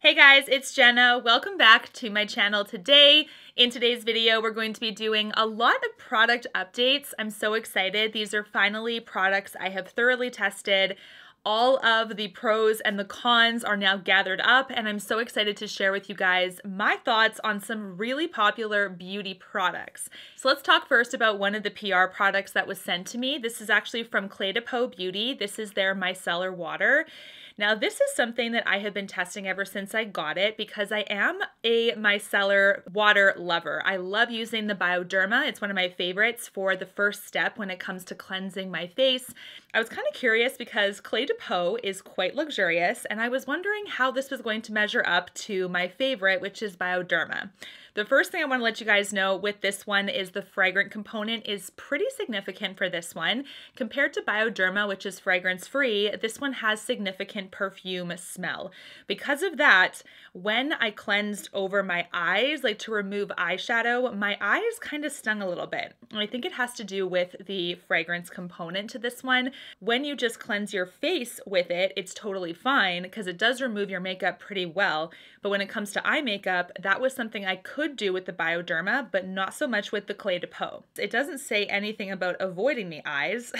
Hey guys, it's Jenna. Welcome back to my channel today. In today's video, we're going to be doing a lot of product updates. I'm so excited. These are finally products I have thoroughly tested. All of the pros and the cons are now gathered up, and I'm so excited to share with you guys my thoughts on some really popular beauty products. So let's talk first about one of the PR products that was sent to me. This is actually from Clé de Peau Beauty. This is their Micellar Water. Now, this is something that I have been testing ever since I got it because I am a micellar water lover. I love using the Bioderma. It's one of my favorites for the first step when it comes to cleansing my face. I was kind of curious because Clé de Peau is quite luxurious, and I was wondering how this was going to measure up to my favorite, which is Bioderma. The first thing I want to let you guys know with this one is the fragrant component is pretty significant for this one. Compared to Bioderma, which is fragrance-free, this one has significant perfume smell. Because of that, when I cleansed over my eyes, like to remove eyeshadow, my eyes kind of stung a little bit. And I think it has to do with the fragrance component to this one. When you just cleanse your face with it, it's totally fine because it does remove your makeup pretty well. But when it comes to eye makeup, that was something I could do with the Bioderma, but not so much with the Clé de Peau. It doesn't say anything about avoiding the eyes,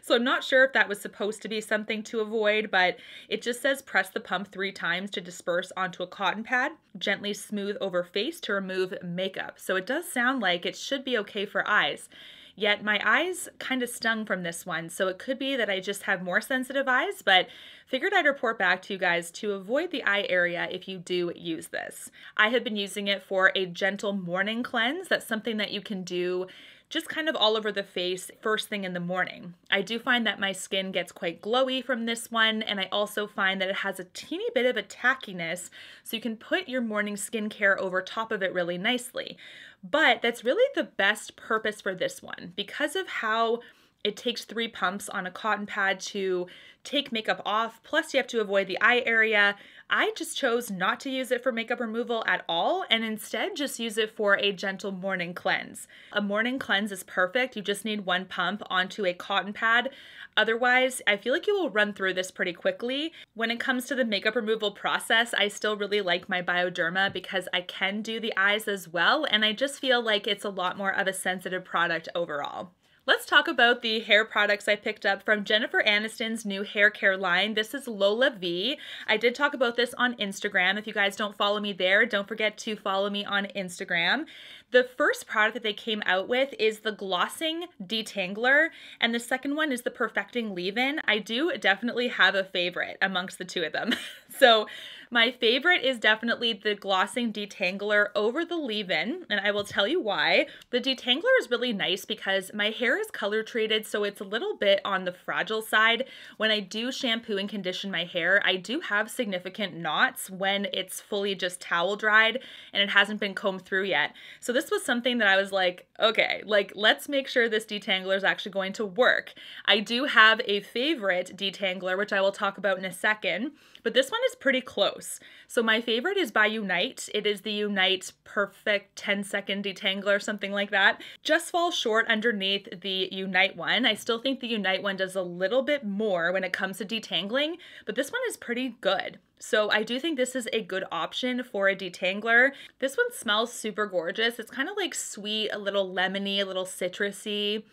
so I'm not sure if that was supposed to be something to avoid, but it just says press the pump 3 times to disperse onto a cotton pad, gently smooth over face to remove makeup. So it does sound like it should be okay for eyes. Yet my eyes kind of stung from this one, so it could be that I just have more sensitive eyes, but figured I'd report back to you guys to avoid the eye area if you do use this. I have been using it for a gentle morning cleanse. That's something that you can do just kind of all over the face first thing in the morning. I do find that my skin gets quite glowy from this one, and I also find that it has a teeny bit of a tackiness, so you can put your morning skincare over top of it really nicely. But that's really the best purpose for this one because of how it takes 3 pumps on a cotton pad to take makeup off, plus you have to avoid the eye area. I just chose not to use it for makeup removal at all and instead just use it for a gentle morning cleanse. A morning cleanse is perfect. You just need 1 pump onto a cotton pad. Otherwise, I feel like you will run through this pretty quickly. When it comes to the makeup removal process, I still really like my Bioderma because I can do the eyes as well, and I just feel like it's a lot more of a sensitive product overall. Let's talk about the hair products I picked up from Jennifer Aniston's new hair care line. This is Lola V. I did talk about this on Instagram. If you guys don't follow me there, don't forget to follow me on Instagram. The first product that they came out with is the Glossing Detangler, and the second one is the Perfecting Leave-In. I do definitely have a favorite amongst the two of them. So my favorite is definitely the Glossing Detangler over the leave-in, and I will tell you why. The detangler is really nice because my hair is color treated, so it's a little bit on the fragile side. When I do shampoo and condition my hair, I do have significant knots when it's fully just towel dried and it hasn't been combed through yet. So this was something that I was like, okay, let's make sure this detangler is actually going to work. I do have a favorite detangler, which I will talk about in a second, but this one is pretty close. So my favorite is by Unite. It is the Unite Perfect 10-second detangler, something like that. Just falls short underneath the Unite one. I still think the Unite one does a little bit more when it comes to detangling, but this one is pretty good. So I do think this is a good option for a detangler. This one smells super gorgeous. It's kind of like sweet, a little lemony, a little citrusy.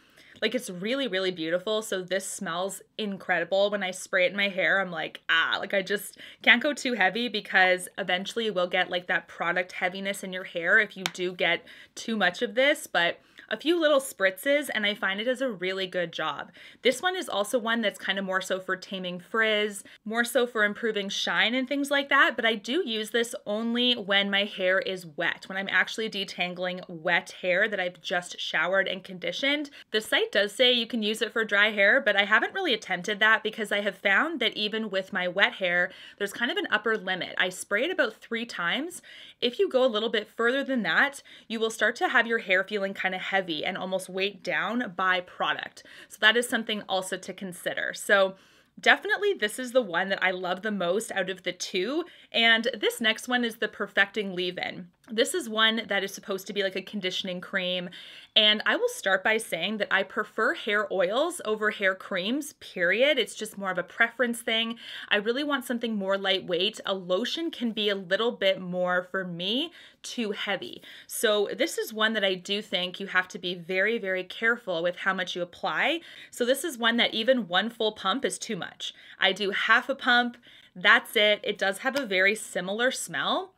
Like it's really, really beautiful. So this smells incredible. When I spray it in my hair, I'm like, I just can't go too heavy because eventually you will get like that product heaviness in your hair if you do get too much of this. But a few little spritzes and I find it does a really good job. This one is also one that's kind of more so for taming frizz, more so for improving shine and things like that, but I do use this only when my hair is wet, when I'm actually detangling wet hair that I've just showered and conditioned. The site does say you can use it for dry hair, but I haven't really attempted that because I have found that even with my wet hair, there's kind of an upper limit. I spray it about 3 times. If you go a little bit further than that, you will start to have your hair feeling kind of heavy and almost weighed down by product. So that is something also to consider. So Definitely, this is the one that I love the most out of the two. And this next one is the Perfecting Leave-In. This is one that is supposed to be like a conditioning cream. And I will start by saying that I prefer hair oils over hair creams, period. It's just more of a preference thing. I really want something more lightweight. A lotion can be a little bit more, for me, too heavy. So this is one that I do think you have to be very, very careful with how much you apply. So this is one that even one full pump is too much. I do half a pump. That's it. It does have a very similar smell.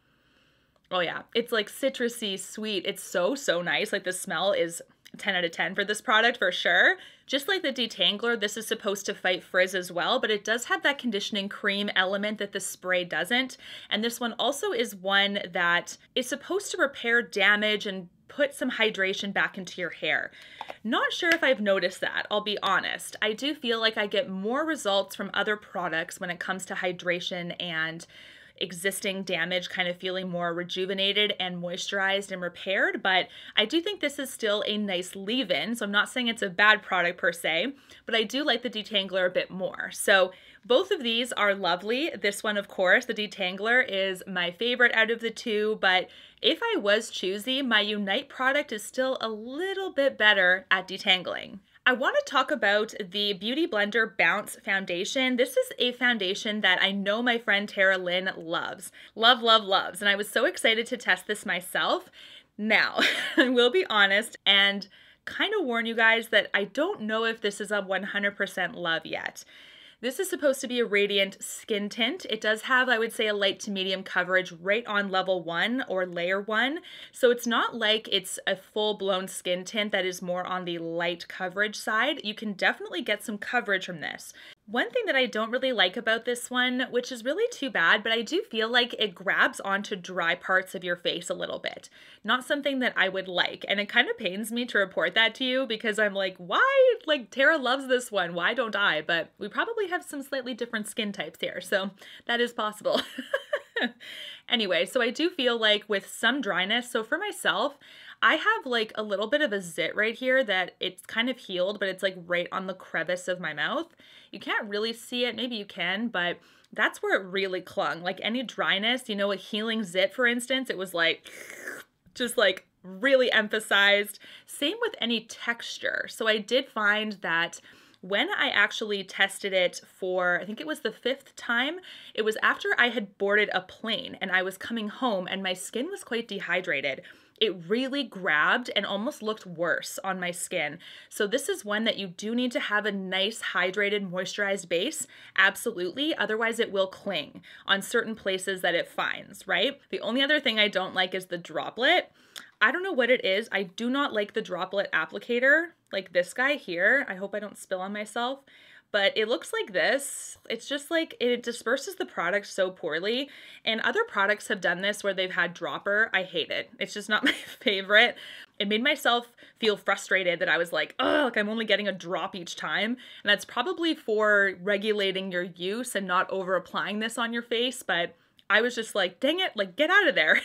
Oh yeah, it's like citrusy, sweet. It's so, so nice. Like the smell is 10 out of 10 for this product for sure. Just like the detangler, this is supposed to fight frizz as well, but it does have that conditioning cream element that the spray doesn't. And this one also is one that is supposed to repair damage and put some hydration back into your hair. Not sure if I've noticed that, I'll be honest. I do feel like I get more results from other products when it comes to hydration and existing damage kind of feeling more rejuvenated and moisturized and repaired, but I do think this is still a nice leave-in. So I'm not saying it's a bad product per se, but I do like the detangler a bit more. So both of these are lovely. This one, of course, the detangler is my favorite out of the two, but if I was choosy, my Unite product is still a little bit better at detangling. I want to talk about the Beauty Blender Bounce Foundation. This is a foundation that I know my friend Tara Lynn loves. Loves. And I was so excited to test this myself. Now, I will be honest and kind of warn you guys that I don't know if this is a 100% love yet. This is supposed to be a radiant skin tint. It does have, I would say, a light to medium coverage right on level 1 or layer 1. So it's not like it's a full-blown skin tint that is more on the light coverage side. You can definitely get some coverage from this. One thing that I don't really like about this one, which is really too bad, but I do feel like it grabs onto dry parts of your face a little bit. Not something that I would like. And it kind of pains me to report that to you because I'm like, why? Like, Tara loves this one. Why don't I? But we probably have some slightly different skin types here, so that is possible. Anyway, so I do feel like with some dryness, so for myself, I have like a little bit of a zit right here that it's kind of healed, but it's like right on the crevice of my mouth. You can't really see it, maybe you can, but that's where it really clung. Like any dryness, you know, a healing zit, for instance, it was like, just like really emphasized. Same with any texture. So I did find that when I actually tested it for, I think it was the 5th time, it was after I had boarded a plane and I was coming home and my skin was quite dehydrated. It really grabbed and almost looked worse on my skin. So this is one that you do need to have a nice hydrated moisturized base, absolutely, otherwise it will cling on certain places that it finds, right? The only other thing I don't like is the droplet. I don't know what it is. I do not like the droplet applicator, like this guy here. I hope I don't spill on myself, but it looks like this. It's just like, it disperses the product so poorly. And other products have done this where they've had dropper. I hate it. It's just not my favorite. It made myself feel frustrated that I was like, oh, like I'm only getting a drop each time. And that's probably for regulating your use and not over applying this on your face. But I was just like, dang it, like get out of there.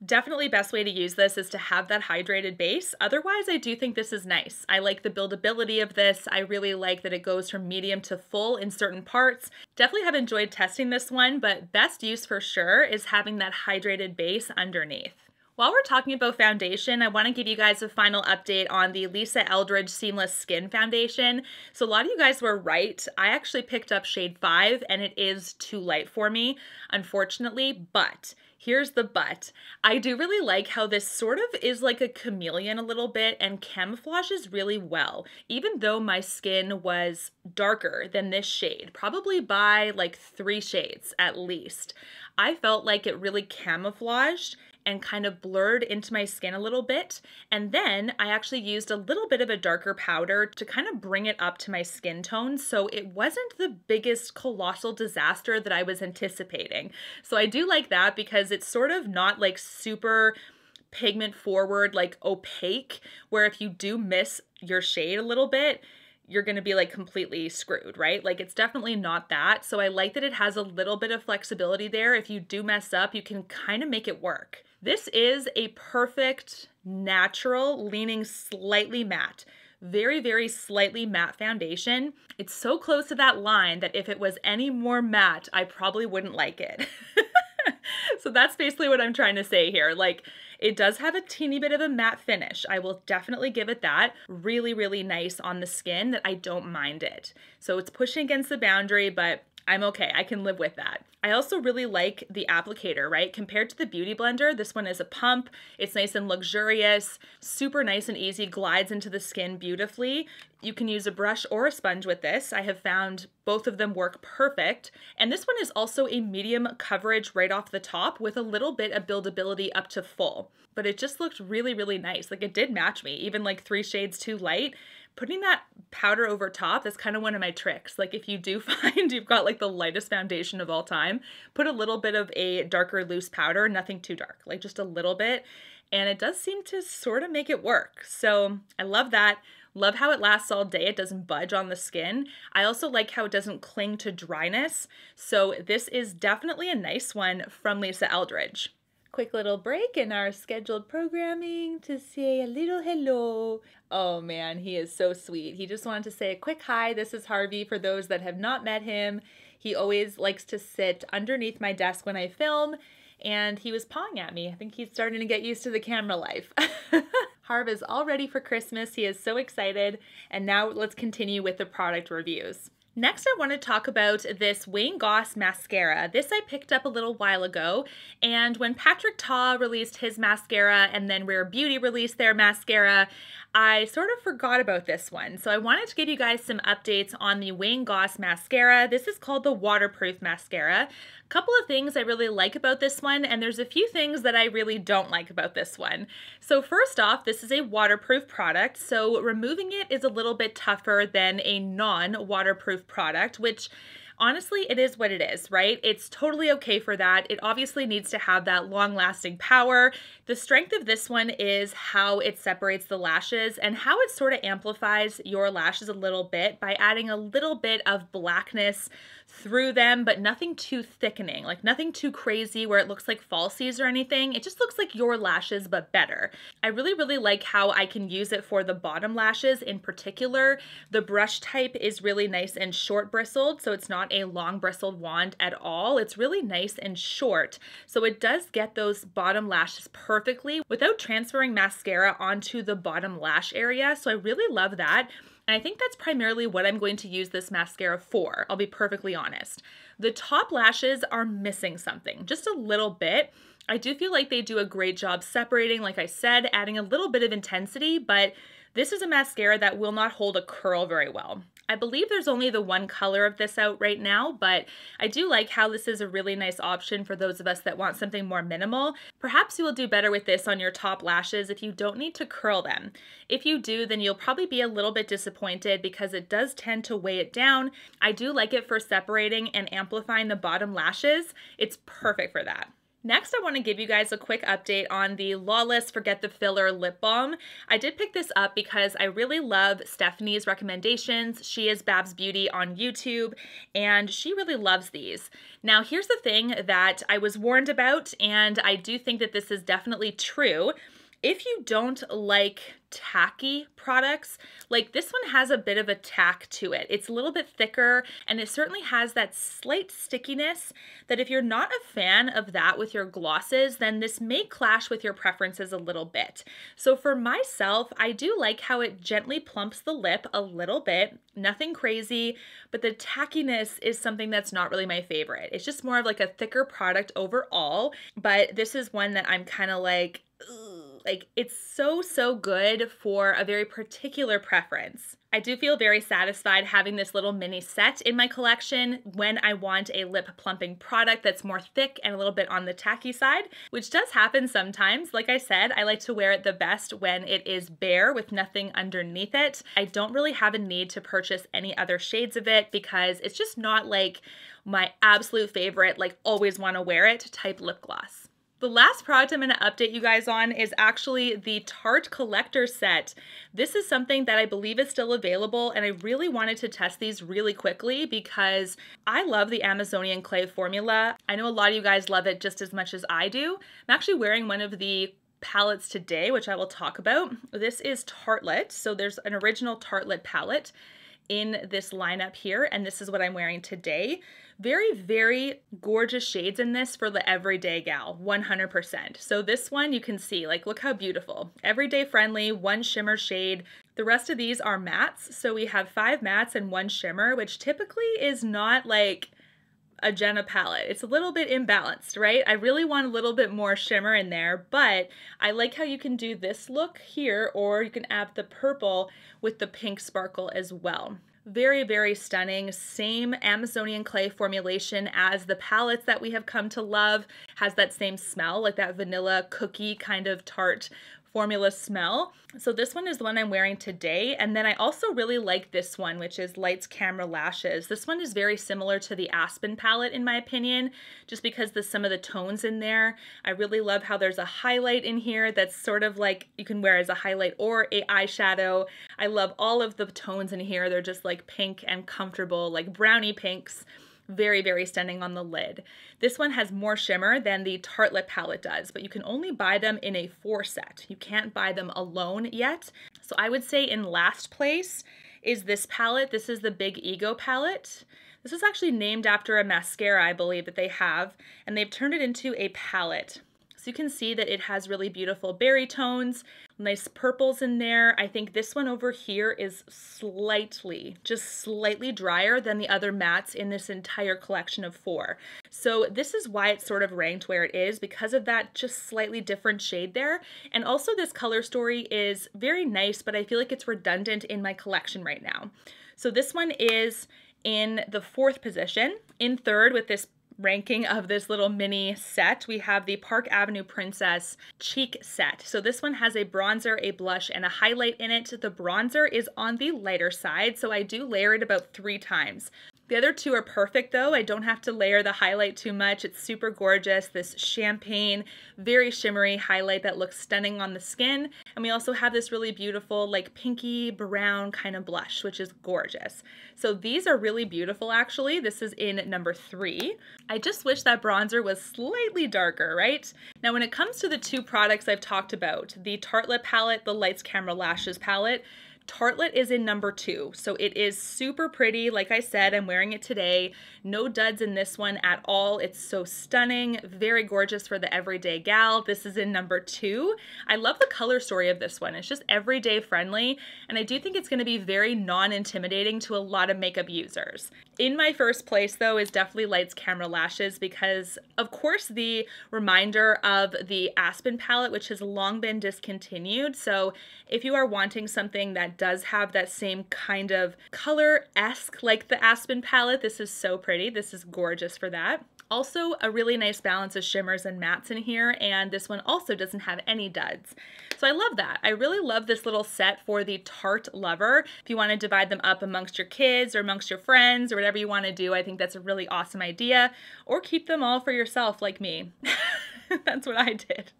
Definitely best way to use this is to have that hydrated base. Otherwise, I do think this is nice. I like the buildability of this. I really like that it goes from medium to full in certain parts. Definitely have enjoyed testing this one, but best use for sure is having that hydrated base underneath. While we're talking about foundation, I want to give you guys a final update on the Lisa Eldridge Seamless Skin Foundation. So a lot of you guys were right. I actually picked up shade 5 and it is too light for me, unfortunately, but here's the but. I do really like how this sort of is like a chameleon a little bit and camouflages really well. Even though my skin was darker than this shade, probably by like 3 shades at least, I felt like it really camouflaged and kind of blurred into my skin a little bit. And then I actually used a little bit of a darker powder to kind of bring it up to my skin tone. So it wasn't the biggest colossal disaster that I was anticipating. So I do like that because it's sort of not like super pigment forward, like opaque, where if you do miss your shade a little bit, you're going to be like completely screwed, right? Like it's definitely not that. So I like that it has a little bit of flexibility there. If you do mess up, you can kind of make it work. This is a perfect, natural, leaning slightly matte. very, very slightly matte foundation. It's so close to that line that if it was any more matte, I probably wouldn't like it. So that's basically what I'm trying to say here. Like, it does have a teeny bit of a matte finish. I will definitely give it that. Really, really nice on the skin that I don't mind it. So it's pushing against the boundary, but I'm okay. I can live with that. I also really like the applicator, right? Compared to the Beauty Blender, this one is a pump. It's nice and luxurious, super nice and easy, glides into the skin beautifully. You can use a brush or a sponge with this. I have found both of them work perfect. And this one is also a medium coverage right off the top with a little bit of buildability up to full. But it just looked really, really nice. Like, it did match me, even like 3 shades too light. Putting that powder over top, that's kind of one of my tricks. Like, if you do find you've got like the lightest foundation of all time, put a little bit of a darker loose powder, nothing too dark, like just a little bit. And it does seem to sort of make it work. So I love that. Love how it lasts all day. It doesn't budge on the skin. I also like how it doesn't cling to dryness. So this is definitely a nice one from Lisa Eldridge. Quick little break in our scheduled programming to say a little hello. Oh man, he is so sweet. He just wanted to say a quick hi. This is Harvey for those that have not met him. He always likes to sit underneath my desk when I film, and he was pawing at me. I think he's starting to get used to the camera life. Harv is all ready for Christmas. He is so excited. And now let's continue with the product reviews. Next, I want to talk about this Wayne Goss mascara. This I picked up a little while ago, and when Patrick Ta released his mascara and then Rare Beauty released their mascara, I sort of forgot about this one. So I wanted to give you guys some updates on the Wayne Goss mascara. This is called the Waterproof Mascara. A couple of things I really like about this one, and there's a few things that I really don't like about this one. So first off, this is a waterproof product, so removing it is a little bit tougher than a non-waterproof product, which honestly, it is what it is, right? It's totally okay for that. It obviously needs to have that long-lasting power. The strength of this one is how it separates the lashes and how it sort of amplifies your lashes a little bit by adding a little bit of blackness through them, but nothing too thickening, like nothing too crazy where it looks like falsies or anything. It just looks like your lashes, but better. I really, really like how I can use it for the bottom lashes in particular. The brush type is really nice and short bristled, so it's not a long bristled wand at all. It's really nice and short, so it does get those bottom lashes perfectly without transferring mascara onto the bottom lash area, so I really love that. And I think that's primarily what I'm going to use this mascara for, I'll be perfectly honest. The top lashes are missing something, just a little bit. I do feel like they do a great job separating, like I said, adding a little bit of intensity, but this is a mascara that will not hold a curl very well. I believe there's only the one color of this out right now, but I do like how this is a really nice option for those of us that want something more minimal. Perhaps you will do better with this on your top lashes if you don't need to curl them. If you do, then you'll probably be a little bit disappointed because it does tend to weigh it down. I do like it for separating and amplifying the bottom lashes. It's perfect for that. Next, I want to give you guys a quick update on the Lawless Forget the Filler Lip Balm. I did pick this up because I really love Stephanie's recommendations. She is Babs Beauty on YouTube, and she really loves these. Now, here's the thing that I was warned about, and I do think that this is definitely true. If you don't like tacky products, like this one has a bit of a tack to it. It's a little bit thicker, and it certainly has that slight stickiness that if you're not a fan of that with your glosses, then this may clash with your preferences a little bit. So for myself, I do like how it gently plumps the lip a little bit, nothing crazy, but the tackiness is something that's not really my favorite. It's just more of like a thicker product overall, but this is one that I'm kind of like, ugh. Like, it's so good for a very particular preference. I do feel very satisfied having this little mini set in my collection when I want a lip plumping product that's more thick and a little bit on the tacky side, which does happen sometimes. Like I said, I like to wear it the best when it is bare with nothing underneath it. I don't really have a need to purchase any other shades of it because it's just not like my absolute favorite, like always want to wear it type lip gloss. The last product I'm going to update you guys on is actually the Tarte Collector Set. This is something that I believe is still available, and I really wanted to test these really quickly because I love the Amazonian clay formula. I know a lot of you guys love it just as much as I do. I'm actually wearing one of the palettes today, which I will talk about. This is Tartelette. So there's an original Tartelette palette in this lineup here, and this is what I'm wearing today. Very, very gorgeous shades in this for the everyday gal, 100%. So this one you can see, like, look how beautiful. Everyday friendly, one shimmer shade. The rest of these are mattes. So we have 5 mattes and 1 shimmer, which typically is not like a Jena palette. It's a little bit imbalanced, right? I really want a little bit more shimmer in there, but I like how you can do this look here, or you can add the purple with the pink sparkle as well. Very, very stunning. Same Amazonian clay formulation as the palettes that we have come to love. Has that same smell, like that vanilla cookie kind of tart formula smell. So this one is the one I'm wearing today. And then I also really like this one, which is Lights, Camera, Lashes. This one is very similar to the Aspen palette in my opinion, just because there's some of the tones in there. I really love how there's a highlight in here that's sort of like you can wear as a highlight or a eyeshadow. I love all of the tones in here. They're just like pink and comfortable, like brownie pinks. Very, very stunning on the lid. This one has more shimmer than the Tartelette palette does, but you can only buy them in a 4 set. You can't buy them alone yet. So I would say in last place is this palette. This is the Big Ego palette. This is actually named after a mascara, I believe, that they have, and they've turned it into a palette. So you can see that it has really beautiful berry tones, nice purples in there. I think this one over here is just slightly drier than the other mattes in this entire collection of 4. So this is why it's sort of ranked where it is, because of that just slightly different shade there. And also this color story is very nice, but I feel like it's redundant in my collection right now. So this one is in the 4th position. In 3rd with this ranking of this little mini set, we have the Park Avenue Princess Cheek Set. So this one has a bronzer, a blush, and a highlight in it. The bronzer is on the lighter side, so I do layer it about 3 times. The other 2 are perfect though. I don't have to layer the highlight too much. It's super gorgeous. This champagne, very shimmery highlight that looks stunning on the skin. And we also have this really beautiful like pinky brown kind of blush, which is gorgeous. So these are really beautiful actually. This is in number 3. I just wish that bronzer was slightly darker, right? Now when it comes to the 2 products I've talked about, the Tartelette palette, the Lights, Camera, Lashes palette, Tartelette is in number 2, so it is super pretty. Like I said, I'm wearing it today. No duds in this one at all. It's so stunning, very gorgeous for the everyday gal. This is in number 2. I love the color story of this one. It's just everyday friendly, and I do think it's going to be very non-intimidating to a lot of makeup users. In my first place, though, is definitely Lights, Camera, Lashes, because of course the reminder of the Aspen palette, which has long been discontinued. So if you are wanting something that does have that same kind of color-esque like the Aspen palette, this is so pretty. This is gorgeous for that. Also, a really nice balance of shimmers and mattes in here, and this one also doesn't have any duds. So I love that. I really love this little set for the Tarte lover. If you want to divide them up amongst your kids or amongst your friends or whatever you want to do, I think that's a really awesome idea. Or keep them all for yourself like me. That's what I did.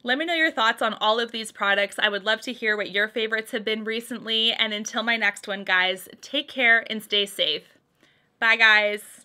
Let me know your thoughts on all of these products. I would love to hear what your favorites have been recently. And until my next one, guys, take care and stay safe. Bye, guys.